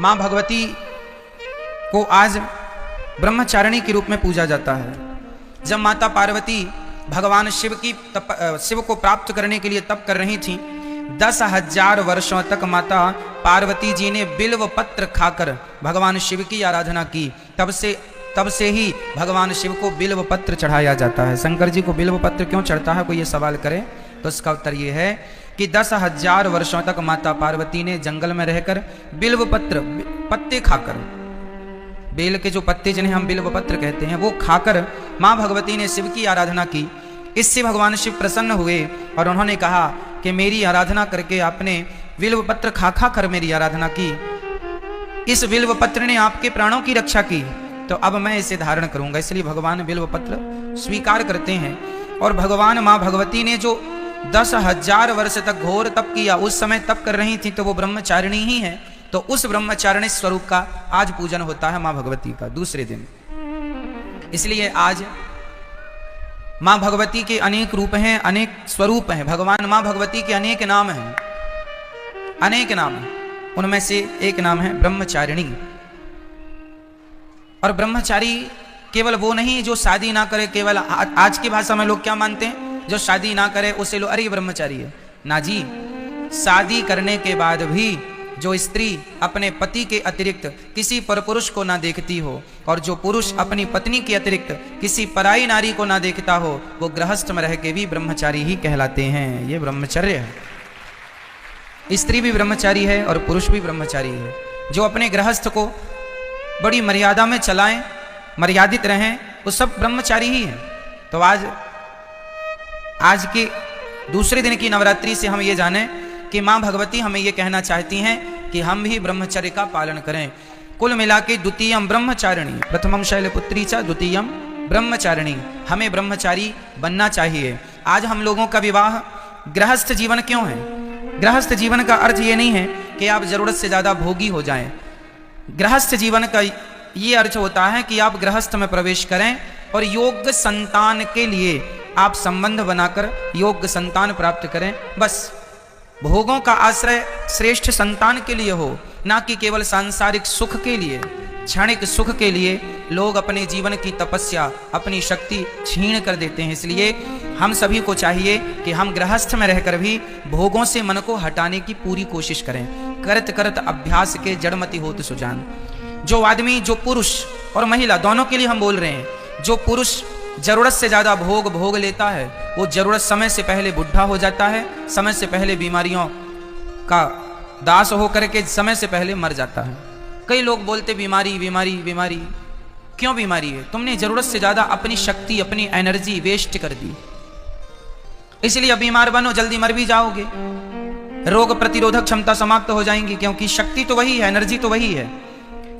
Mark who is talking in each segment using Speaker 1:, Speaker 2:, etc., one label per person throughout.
Speaker 1: माँ भगवती को आज ब्रह्मचारिणी के रूप में पूजा जाता है। जब माता पार्वती भगवान शिव को प्राप्त करने के लिए तप कर रही थी, 10,000 वर्षों तक माता पार्वती जी ने बिल्व पत्र खाकर भगवान शिव की आराधना की। तब से ही भगवान शिव को बिल्व पत्र चढ़ाया जाता है। शंकर जी को बिल्व पत्र क्यों चढ़ता है, कोई ये सवाल करे तो इसका उत्तर ये है कि 10,000 वर्षों तक माता पार्वती ने जंगल में रहकर बिल्व पत्र पत्ते खाकर, बेल के जो पत्ते जिन्हें हम बिल्व पत्र कहते हैं, वो खाकर माँ भगवती ने शिव की आराधना की। इससे भगवान शिव प्रसन्न हुए और उन्होंने कहा कि मेरी आराधना करके आपने बिल्व पत्र खा खा कर मेरी आराधना की, इस बिल्व पत्र ने आपके प्राणों की रक्षा की, तो अब मैं इसे धारण करूंगा। इसलिए भगवान बिल्व पत्र स्वीकार करते हैं। और भगवान माँ भगवती ने जो 10,000 वर्ष तक घोर तप किया, उस समय तप कर रही थी तो वो ब्रह्मचारिणी ही है, तो उस ब्रह्मचारिणी स्वरूप का आज पूजन होता है माँ भगवती का दूसरे दिन। इसलिए आज माँ भगवती के अनेक रूप हैं, अनेक स्वरूप हैं। भगवान माँ भगवती के अनेक नाम हैं, अनेक नाम हैं। उनमें से एक नाम है ब्रह्मचारिणी। और ब्रह्मचारी केवल वो नहीं जो शादी ना करे, केवल आज की भाषा में लोग क्या मानते हैं, जो शादी ना करे उसे लो अरे ब्रह्मचारी है। ना जी, शादी करने के बाद भी जो स्त्री अपने पति के अतिरिक्त किसी परपुरुष को ना देखती हो और जो पुरुष अपनी पत्नी के अतिरिक्त किसी पराई नारी को ना देखता हो, वो गृहस्थ में रह के भी ब्रह्मचारी ही कहलाते हैं। ये ब्रह्मचर्य है। स्त्री भी ब्रह्मचारी है और पुरुष भी ब्रह्मचारी है। जो अपने गृहस्थ को बड़ी मर्यादा में चलाएं, मर्यादित रहें, वो सब ब्रह्मचारी ही हैं। तो आज के दूसरे दिन की नवरात्रि से हम ये जानें कि माँ भगवती हमें ये कहना चाहती हैं कि हम भी ब्रह्मचर्य का पालन करें। कुल मिला के द्वितीयम ब्रह्मचारिणी, प्रथमम शैलपुत्री च द्वितीयम ब्रह्मचारिणी। हमें ब्रह्मचारी बनना चाहिए। आज हम लोगों का विवाह गृहस्थ जीवन क्यों है? गृहस्थ जीवन का अर्थ ये नहीं है कि आप जरूरत से ज्यादा भोगी हो जाएं। गृहस्थ जीवन का ये अर्थ होता है कि आप गृहस्थ में प्रवेश करें और योग्य संतान के लिए आप संबंध बनाकर योग्य संतान प्राप्त करें। बस भोगों का आश्रय श्रेष्ठ संतान के लिए हो, ना कि केवल सांसारिक सुख के लिए, क्षणिक सुख के लिए लोग अपने जीवन की तपस्या, अपनी शक्ति छीन कर देते हैं। इसलिए हम सभी को चाहिए कि हम गृहस्थ में रहकर भी भोगों से मन को हटाने की पूरी कोशिश करें। करत करत अभ्यास के जड़मति होत सुजान। जो आदमी, जो पुरुष और महिला दोनों के लिए हम बोल रहे हैं, जो पुरुष जरूरत से ज्यादा भोग लेता है, वो जरूरत समय से पहले बुढ़ा हो जाता है, समय से पहले बीमारियों का दास होकर के समय से पहले मर जाता है। कई लोग बोलते बीमारी बीमारी बीमारी। क्यों बीमारी है? तुमने जरूरत से ज्यादा अपनी शक्ति, अपनी एनर्जी वेस्ट कर दी, इसलिए बीमार बनो, जल्दी मर भी जाओगे। रोग प्रतिरोधक क्षमता समाप्त हो जाएंगी, क्योंकि शक्ति तो वही है, एनर्जी तो वही है।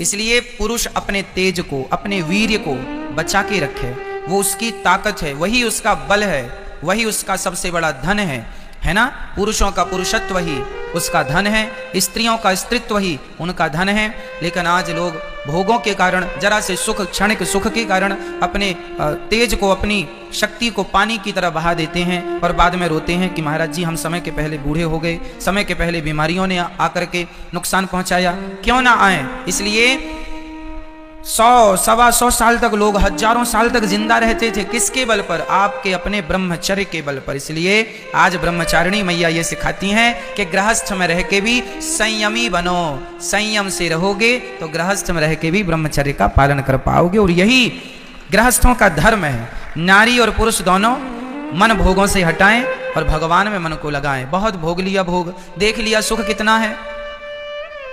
Speaker 1: इसलिए पुरुष अपने तेज को, अपने वीर्य को बचा के रखे। वो उसकी ताकत है, वही उसका बल है, वही उसका सबसे बड़ा धन है ना? पुरुषों का पुरुषत्व ही उसका धन है, स्त्रियों का स्त्रीत्व ही उनका धन है। लेकिन आज लोग भोगों के कारण, जरा से सुख, क्षणिक सुख के कारण अपने तेज को, अपनी शक्ति को पानी की तरह बहा देते हैं और बाद में रोते हैं कि महाराज जी हम समय के पहले बूढ़े हो गए, समय के पहले बीमारियों ने आकर के नुकसान पहुंचाया। क्यों ना आए? इसलिए 100, 125 साल तक लोग, हजारों साल तक जिंदा रहते थे। किसके बल पर? आपके अपने ब्रह्मचर्य के बल पर। इसलिए आज ब्रह्मचारिणी मैया ये सिखाती हैं कि गृहस्थ में रह के भी संयमी बनो। संयम से रहोगे तो गृहस्थ में रह के भी ब्रह्मचर्य का पालन कर पाओगे। और यही गृहस्थों का धर्म है। नारी और पुरुष दोनों मन भोगों से हटाएं और भगवान में मन को लगाएं। बहुत भोग लिया, भोग देख लिया, सुख कितना है,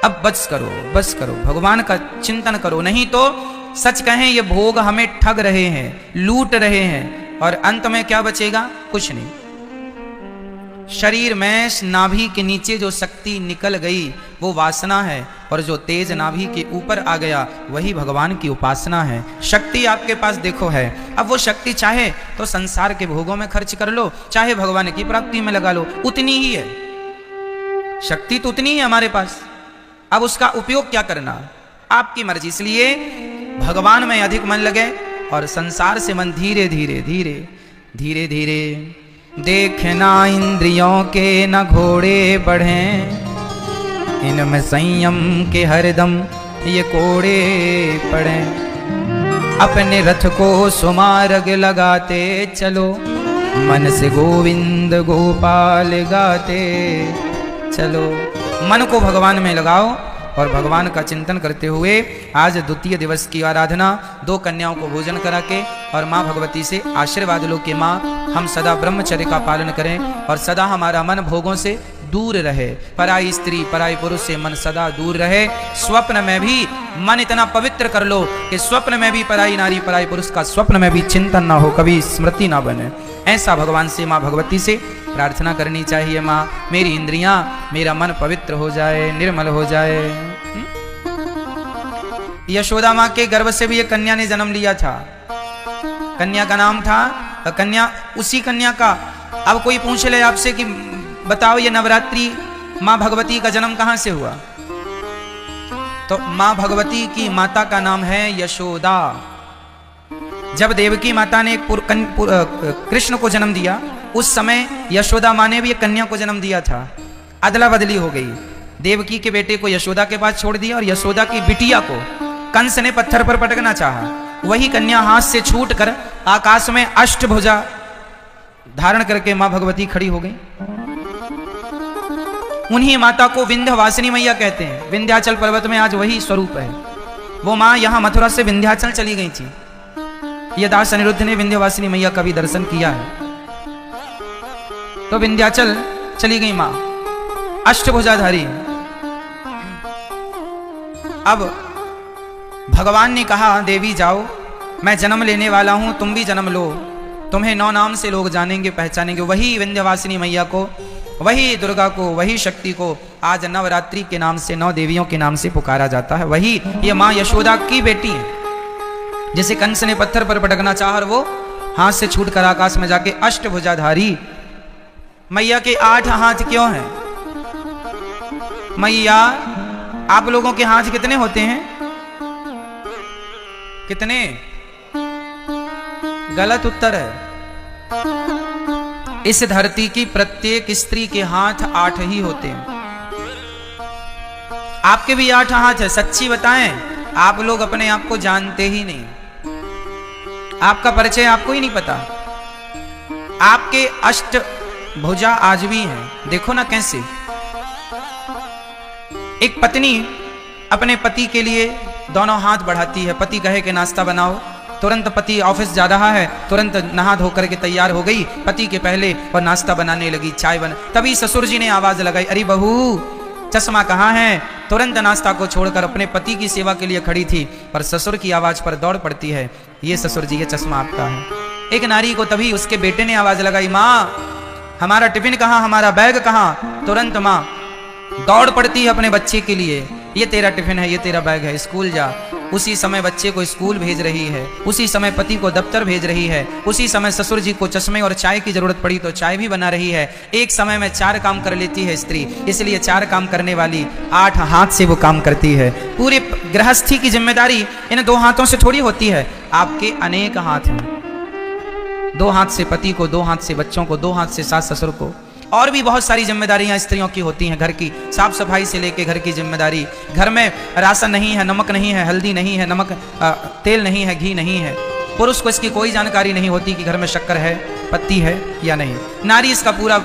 Speaker 1: अब बस करो, बस करो, भगवान का चिंतन करो। नहीं तो सच कहें ये भोग हमें ठग रहे हैं, लूट रहे हैं, और अंत में क्या बचेगा? कुछ नहीं। शरीर में नाभि के नीचे जो शक्ति निकल गई वो वासना है, और जो तेज नाभि के ऊपर आ गया वही भगवान की उपासना है। शक्ति आपके पास देखो है, अब वो शक्ति चाहे तो संसार के भोगों में खर्च कर लो, चाहे भगवान की प्राप्ति में लगा लो, उतनी ही है। शक्ति तो उतनी ही है हमारे पास, अब उसका उपयोग क्या करना आपकी मर्जी। इसलिए भगवान में अधिक मन लगे और संसार से मन धीरे धीरे धीरे धीरे धीरे। देखना इंद्रियों के न घोड़े बढ़ें, इनमें संयम के हरदम ये कोड़े पड़े। अपने रथ को सुमार्ग लगाते चलो, मन से गोविंद गोपाल गाते चलो। मन को भगवान में लगाओ और भगवान का चिंतन करते हुए आज द्वितीय दिवस की आराधना 2 कन्याओं को भोजन करा के और माँ भगवती से आशीर्वाद लो कि माँ हम सदा ब्रह्मचर्य का पालन करें और सदा हमारा मन भोगों से दूर रहे, पराई स्त्री पराई पुरुष से मन सदा दूर रहे। स्वप्न में भी मन इतना पवित्र कर लो कि स्वप्न में भी पराई नारी पराई पुरुष का स्वप्न में भी चिंतन ना हो, कभी स्मृति ना बने। ऐसा भगवान से माँ भगवती से प्रार्थना करनी चाहिए। माँ मेरी इंद्रियां मेरा मन पवित्र हो जाए, निर्मल हो जाए। यशोदा माँ के गर्भ से भी एक कन्या ने जन्म लिया था। कन्या का नाम था कन्या, उसी कन्या का अब कोई पूछ ले आपसे कि बताओ ये नवरात्रि माँ भगवती का जन्म कहां से हुआ, तो माँ भगवती की माता का नाम है यशोदा। जब देवकी माता ने कृष्ण को जन्म दिया उस समय यशोदा माँ ने भी एक कन्या को जन्म दिया था। अदला बदली हो गई, देवकी के बेटे को यशोदा के पास छोड़ दिया और यशोदा की बिटिया को कंस ने पत्थर पर पटकना चाहा। वही कन्या हाथ से छूटकर आकाश में अष्टभुजा धारण करके माँ भगवती खड़ी हो गई। उन्हीं माता को विंध्यवासिनी मैया कहते हैं। विंध्याचल पर्वत में आज वही स्वरूप है। वो माँ यहाँ मथुरा से विंध्याचल चली गई थी। ये दास अनिरुद्ध ने विंध्यवासिनी मैया का भी दर्शन किया है। तो विंध्याचल चली गई माँ अष्टभुजाधारी। अब भगवान ने कहा देवी जाओ, मैं जन्म लेने वाला हूं, तुम भी जन्म लो, तुम्हें 9 नाम से लोग जानेंगे पहचानेंगे। वही विंध्यवासिनी मैया को, वही दुर्गा को, वही शक्ति को आज नवरात्रि के नाम से 9 देवियों के नाम से पुकारा जाता है। वही ये माँ यशोदा की बेटी है जिसे कंस ने पत्थर पर पटकना चाहा और वो हाथ से छूटकर आकाश में जाके अष्टभुजाधारी। मैया के 8 हाथ क्यों हैं? मैया आप लोगों के हाथ कितने होते हैं? कितने? गलत उत्तर है। इस धरती की प्रत्येक स्त्री के हाथ 8 ही होते हैं। आपके भी 8 हाथ है। सच्ची बताएं, आप लोग अपने आप को जानते ही नहीं, आपका परिचय आपको ही नहीं पता। आपके अष्टभुजा आज भी हैं। देखो ना कैसे एक पत्नी अपने पति के लिए दोनों हाथ बढ़ाती है। पति कहे कि नाश्ता बनाओ, तुरंत पति ऑफिस जा रहा है, तुरंत नहा धो करके तैयार हो गई पति के पहले और नाश्ता बनाने लगी, चाय बना। तभी ससुर जी ने आवाज लगाई, अरे बहू चश्मा कहाँ है? तुरंत नाश्ता को छोड़कर अपने पति की सेवा के लिए खड़ी थी, पर ससुर की आवाज पर दौड़ पड़ती है, ये ससुर जी ये चश्मा आपका है। एक नारी को तभी उसके बेटे ने आवाज लगाई, माँ हमारा टिफिन कहाँ, हमारा बैग कहाँ? तुरंत माँ दौड़ पड़ती है अपने बच्चे के लिए, ये तेरा टिफिन है, ये तेरा बैग है, स्कूल जा। उसी समय बच्चे को स्कूल भेज रही है, उसी समय पति को दफ्तर भेज रही है, उसी समय ससुर जी को चश्मे और चाय की जरूरत पड़ी तो चाय भी बना रही है। एक समय में 4 काम कर लेती है स्त्री, इसलिए 4 काम करने वाली 8 हाथ से वो काम करती है। पूरे गृहस्थी की जिम्मेदारी इन 2 हाथों से थोड़ी होती है। आपके अनेक हाथ हैं, 2 हाथ से पति को, 2 हाथ से बच्चों को, 2 हाथ से सास ससुर को, और भी बहुत सारी जिम्मेदारियां स्त्रियों की होती हैं। घर की साफ सफाई से लेके घर की जिम्मेदारी, घर में राशन नहीं है, नमक नहीं है, हल्दी नहीं है, तेल नहीं है, घी नहीं है। पुरुष को इसकी कोई जानकारी नहीं होती कि घर में शक्कर है, पत्ती है या नहीं। नारी इसका पूरा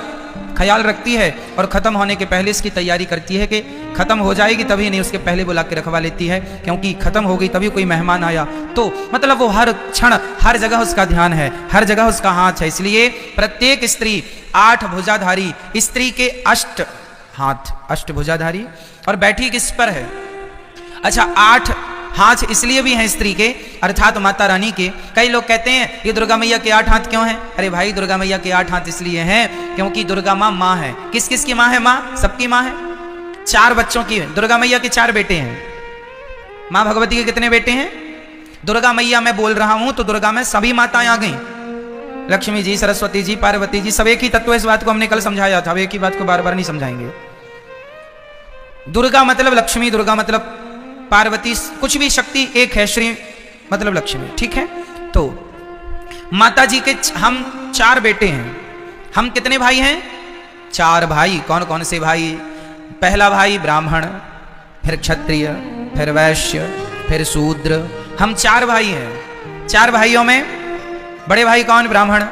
Speaker 1: ख्याल रखती है और खत्म होने के पहले इसकी तैयारी करती है कि खत्म हो जाएगी तभी नहीं, उसके पहले बुला के रखवा लेती है, क्योंकि खत्म हो गई तभी कोई मेहमान आया तो मतलब वो हर क्षण हर जगह उसका ध्यान है, हर जगह उसका हाथ है। इसलिए प्रत्येक स्त्री 8 भुजाधारी, स्त्री के 8 हाथ, अष्टभुजाधारी। और बैठी किस पर है? अच्छा 8 हाथ इसलिए भी हैं स्त्री के, अर्थात माता रानी के। कई लोग कहते हैं ये दुर्गा मैया के 8 हाथ क्यों हैं? अरे भाई दुर्गा मैया के 8 हाथ इसलिए हैं क्योंकि दुर्गा माँ है। किस किस की माँ है? माँ सबकी माँ है। 4 बच्चों की। दुर्गा मैया के 4 बेटे हैं। माँ भगवती के कितने बेटे हैं? दुर्गा मैया मैं बोल रहा हूं तो दुर्गा में सभी माताएं आ गई, लक्ष्मी जी, सरस्वती जी, पार्वती जी, सब एक ही तत्व। इस बात को हमने कल समझाया था, एक ही बात को बार बार नहीं समझाएंगे। दुर्गा मतलब लक्ष्मी, दुर्गा मतलब पार्वती, कुछ भी शक्ति एक है, श्री मतलब लक्ष्मी, ठीक है। तो माता जी के हम 4 बेटे हैं। हम कितने भाई हैं? 4 भाई। कौन कौन से भाई? पहला भाई ब्राह्मण, फिर क्षत्रिय, फिर वैश्य, फिर शूद्र। हम 4 भाई हैं। 4 भाइयों में बड़े भाई कौन? ब्राह्मण,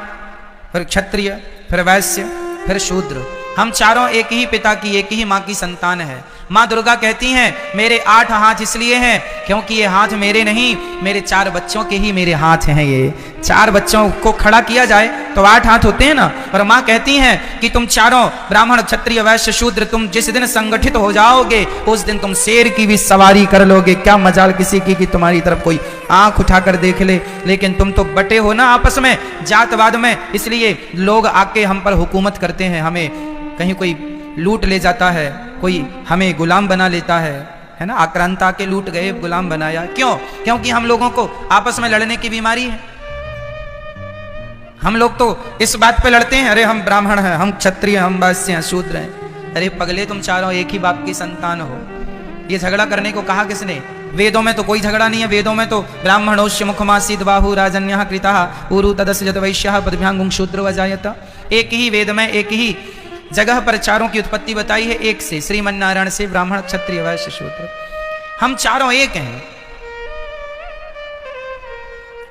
Speaker 1: फिर क्षत्रिय, फिर वैश्य, फिर शूद्र। हम चारों एक ही पिता की, एक ही माँ की संतान है। माँ दुर्गा कहती हैं मेरे 8 हाथ इसलिए हैं क्योंकि ये हाथ मेरे नहीं, मेरे 4 बच्चों के ही मेरे हाथ हैं। ये 4 बच्चों को खड़ा किया जाए तो 8 हाथ होते हैं ना। और माँ कहती हैं कि तुम चारों ब्राह्मण, क्षत्रिय, वैश्य, शूद्र, तुम जिस दिन संगठित हो जाओगे उस दिन तुम शेर की भी सवारी कर लोगे। क्या मजाल किसी की कि तुम्हारी तरफ कोई आंख उठाकर देख ले। लेकिन तुम तो बटे हो ना आपस में, जातवाद में, इसलिए लोग आके हम पर हुकूमत करते हैं। हमें कहीं कोई लूट ले जाता है, कोई हमें गुलाम बना लेता है ना। आक्रांता के लूट गए, गुलाम बनाया। क्यों? क्योंकि हम लोगों को आपस में लड़ने की बीमारी है। हम लोग तो इस बात पे लड़ते हैं, अरे हम ब्राह्मण हैं, हम क्षत्रिय, हम वैश्य हैं, शूद्र हैं। अरे पगले, तुम चारों एक ही बाप की संतान हो। ये झगड़ा करने को कहा किसने? वेदों में तो कोई झगड़ा नहीं है। वेदों में तो ब्राह्मणोश्य मुखमासीद बाहु राजन्यः कृतः ऊरु तदस्य जत वैश्यः पदभ्यांगुं शूद्रो अजायत। एक ही वेद में, एक ही जगह पर चारों की उत्पत्ति बताई है, एक से, श्रीमन्नारायण से, ब्राह्मण, क्षत्रिय, वैश्य, शूद्र। हम चारों एक हैं।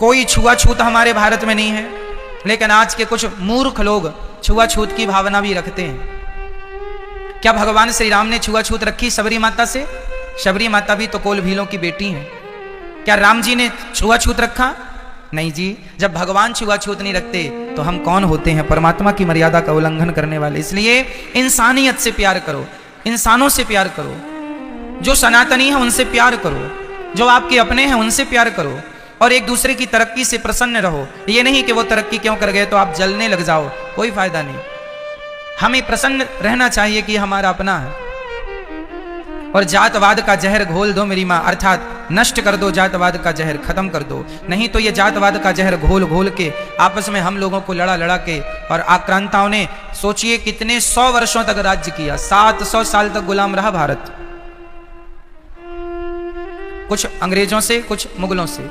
Speaker 1: कोई छुआछूत हमारे भारत में नहीं है। लेकिन आज के कुछ मूर्ख लोग छुआछूत की भावना भी रखते हैं। क्या भगवान श्री राम ने छुआछूत रखी शबरी माता से? शबरी माता भी तो कोल भीलों की बेटी है। क्या राम जी ने छुआछूत रखा? नहीं जी। जब भगवान छुआछूत नहीं रखते तो हम कौन होते हैं? परमात्मा की मर्यादा का उल्लंघन करने वाले। इसलिए इंसानियत से प्यार करो, इंसानों से प्यार करो, जो सनातनी है उनसे प्यार करो, जो आपके अपने हैं उनसे प्यार करो, और एक दूसरे की तरक्की से प्रसन्न रहो। ये नहीं कि वो तरक्की क्यों कर गए तो आप जलने लग जाओ, कोई फायदा नहीं। हमें प्रसन्न रहना चाहिए कि हमारा अपना है। और जातवाद का जहर घोल दो मेरी माँ, अर्थात नष्ट कर दो जातवाद का जहर, खत्म कर दो। नहीं तो ये जातवाद का जहर घोल घोल के आपस में हम लोगों को लड़ा लड़ा के, और आक्रांताओं ने सोचिए कितने 100 वर्षों तक राज्य किया। 700 साल तक गुलाम रहा भारत, कुछ अंग्रेजों से, कुछ मुगलों से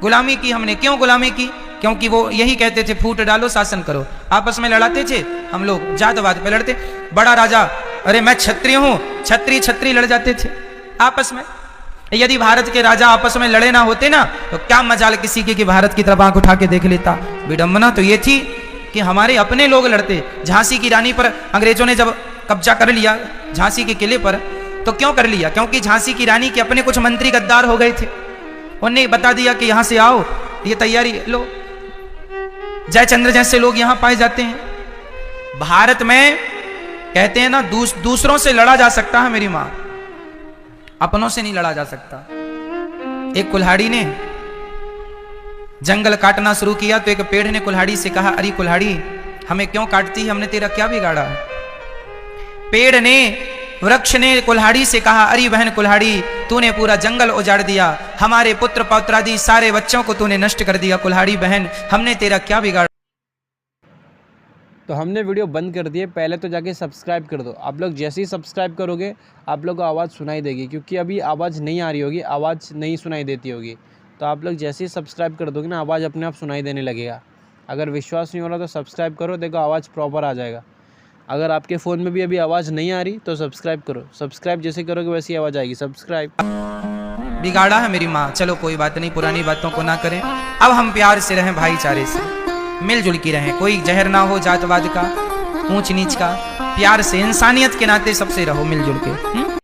Speaker 1: गुलामी की हमने। क्यों गुलामी की? क्योंकि वो यही कहते थे फूट डालो शासन करो। आपस में लड़ाते थे हम लोग, जातवाद पे लड़ते। बड़ा राजा, अरे मैं क्षत्रिय हूं, छत्री छत्री लड़ जाते थे आपस में। यदि भारत के राजा आपस में लड़े ना होते ना तो क्या मजाल किसी की कि भारत की तरफ आंख उठा के देख लेता। विडंबना तो ये थी कि हमारे अपने लोग लड़ते। झांसी की रानी पर अंग्रेजों ने जब कब्जा कर लिया, झांसी के किले पर, तो क्यों कर लिया? क्योंकि झांसी की रानी के अपने कुछ मंत्री गद्दार हो गए थे। उन्हें बता दिया कि यहां से आओ, ये तैयारी लो। जयचंद्र जैसे लोग यहां पाए जाते हैं। भारत में कहते हैं ना दूसरों से लड़ा जा सकता है मेरी मां, अपनों से नहीं लड़ा जा सकता। एक कुल्हाड़ी ने जंगल काटना शुरू किया तो एक पेड़ ने कुल्हाड़ी से कहा, अरे कुल्हाड़ी हमें क्यों काटती है, हमने तेरा क्या बिगाड़ा है? पेड़ ने, वृक्ष ने कुल्हाड़ी से कहा, अरे बहन कुल्हाड़ी तूने पूरा जंगल उजाड़ दिया, हमारे पुत्र पौत्रादि सारे बच्चों को तूने नष्ट कर दिया। कुल्हाड़ी बहन हमने तेरा क्या बिगाड़ा?
Speaker 2: तो हमने वीडियो बंद कर दी है। पहले तो जाके सब्सक्राइब कर दो। आप लोग जैसे ही सब्सक्राइब करोगे आप लोग को आवाज़ सुनाई देगी, क्योंकि अभी आवाज़ नहीं आ रही होगी, आवाज़ नहीं सुनाई देती होगी। तो आप लोग जैसे ही सब्सक्राइब कर दोगे ना, आवाज़ अपने आप सुनाई देने लगेगा। अगर विश्वास नहीं हो रहा तो सब्सक्राइब करो, देखो आवाज़ प्रॉपर आ जाएगा। अगर आपके फ़ोन में भी अभी आवाज़ नहीं आ रही तो सब्सक्राइब करो। सब्सक्राइब जैसे करोगे वैसी आवाज़ आएगी। सब्सक्राइब।
Speaker 1: बिगाड़ा है मेरी माँ, चलो कोई बात नहीं, पुरानी बातों को ना करें। अब हम प्यार से रहें, भाईचारे से मिलजुल की रहें। कोई जहर ना हो जातवाद का, ऊंच नीच का। प्यार से, इंसानियत के नाते सबसे रहो मिलजुल के।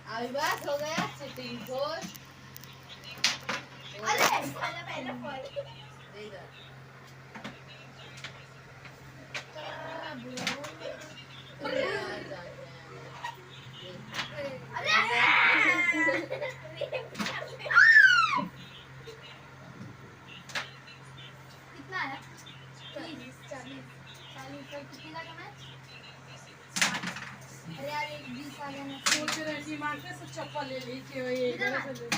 Speaker 3: अभी बात हो गया चिटिंग खोर।
Speaker 4: कितना आया? 30, 40, 40 पर कितने का कमाया? अरे यार एक 20 आ गया ना।
Speaker 3: सोच रहे कि मार्केट से चप्पल ले ली कि ये
Speaker 4: इधर
Speaker 3: घर से ले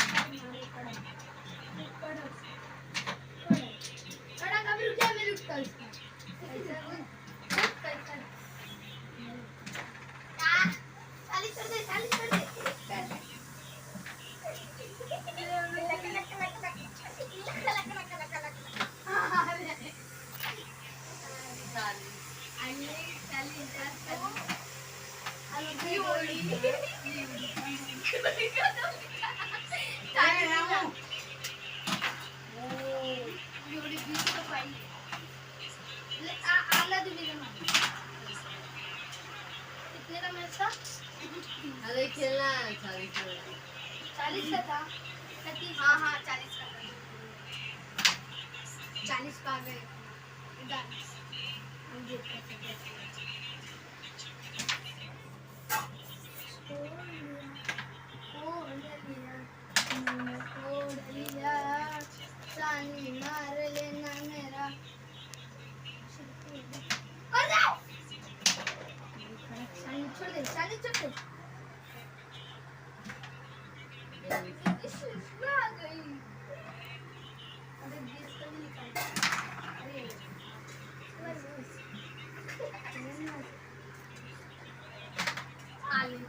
Speaker 4: कड़ा कभी रुकिया मैं रुकता उसका। चालीस कर दे, 40 कर दे। कितने का मैच था?
Speaker 3: अरे खेलना है 40 का।
Speaker 4: 40 का था। 30। हाँ हाँ 40 का था। 40 का आ गए। इधर। हम देखते हैं। सानी मार लेना मेरा। सानी छोड़ दे, सानी छोड़ दे। इसमें आ गई। अरे बीस का भी निकाल। अरे आलू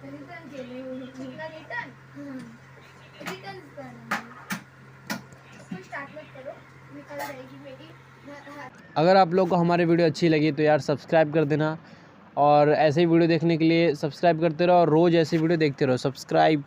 Speaker 4: रिटर्न के लिए रिटर्न स्टार्ट मत करो, निकल जाएगी मेरी।
Speaker 2: अगर आप लोग को हमारी वीडियो अच्छी लगी तो यार सब्सक्राइब कर देना, और ऐसे ही वीडियो देखने के लिए सब्सक्राइब करते रहो और रोज़ ऐसी वीडियो देखते रहो। सब्सक्राइब।